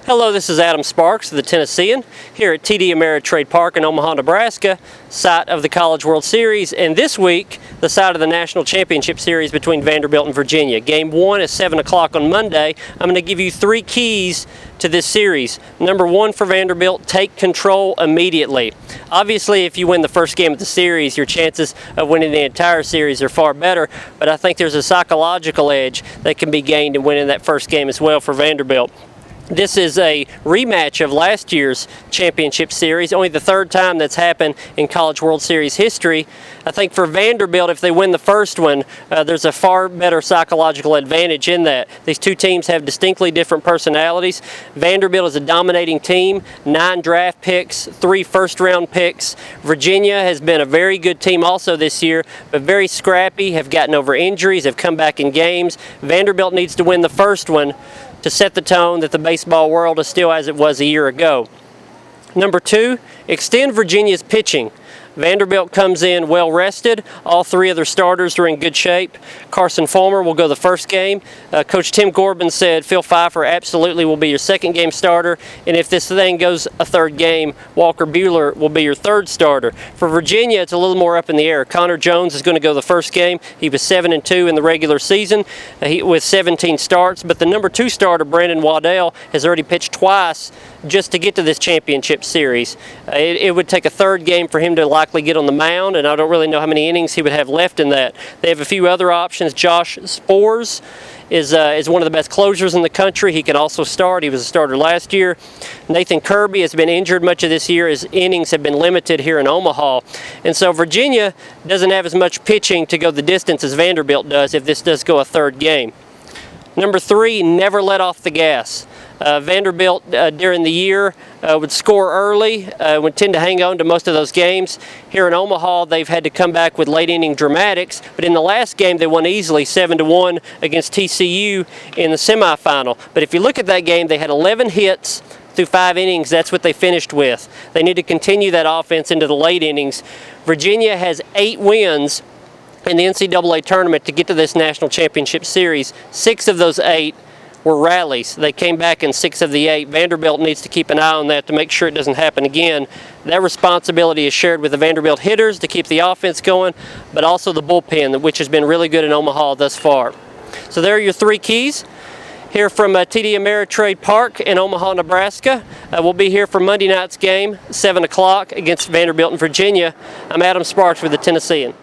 Hello, this is Adam Sparks of the Tennessean here at TD Ameritrade Park in Omaha, Nebraska, site of the College World Series, and this week the site of the National Championship Series between Vanderbilt and Virginia. Game 1 is 7 o'clock on Monday. I'm going to give you 3 keys to this series. Number 1 for Vanderbilt, take control immediately. Obviously, if you win the first game of the series, your chances of winning the entire series are far better, but I think there's a psychological edge that can be gained in winning that first game as well for Vanderbilt. This is a rematch of last year's championship series, only the 3rd time that's happened in College World Series history. I think for Vanderbilt, if they win the first one, there's a far better psychological advantage in that. These two teams have distinctly different personalities. Vanderbilt is a dominating team, 9 draft picks, 3 first-round picks. Virginia has been a very good team also this year, but very scrappy, have gotten over injuries, have come back in games. Vanderbilt needs to win the first one to set the tone that the baseball world is still as it was a year ago. Number 2, extend Virginia's pitching. Vanderbilt comes in well rested. All 3 of their starters are in good shape. Carson Fulmer will go the first game. Coach Tim Corbin said Phil Pfeiffer absolutely will be your second game starter. And if this thing goes a 3rd game, Walker Buehler will be your 3rd starter. For Virginia, it's a little more up in the air. Connor Jones is going to go the first game. He was 7-2 in the regular season with 17 starts. But the number 2 starter, Brandon Waddell, has already pitched twice just to get to this championship series. It would take a 3rd game for him to likely get on the mound, and I don't really know how many innings he would have left in that. They have a few other options. Josh Spores is one of the best closers in the country. He can also start. He was a starter last year. Nathan Kirby has been injured much of this year. His innings have been limited here in Omaha. And so Virginia doesn't have as much pitching to go the distance as Vanderbilt does if this does go a 3rd game. Number 3, never let off the gas. Vanderbilt during the year would score early, would tend to hang on to most of those games. Here in Omaha, they've had to come back with late inning dramatics, but in the last game they won easily 7-1 against TCU in the semifinal. But if you look at that game, they had 11 hits through 5 innings. That's what they finished with. They need to continue that offense into the late innings. Virginia has 8 wins in the NCAA tournament to get to this national championship series. 6 of those 8 were rallies. They came back in 6 of the 8. Vanderbilt needs to keep an eye on that to make sure it doesn't happen again. That responsibility is shared with the Vanderbilt hitters to keep the offense going, but also the bullpen, which has been really good in Omaha thus far. So there are your 3 keys. Here from TD Ameritrade Park in Omaha, Nebraska. We'll be here for Monday night's game, 7 o'clock against Vanderbilt and Virginia. I'm Adam Sparks with the Tennessean.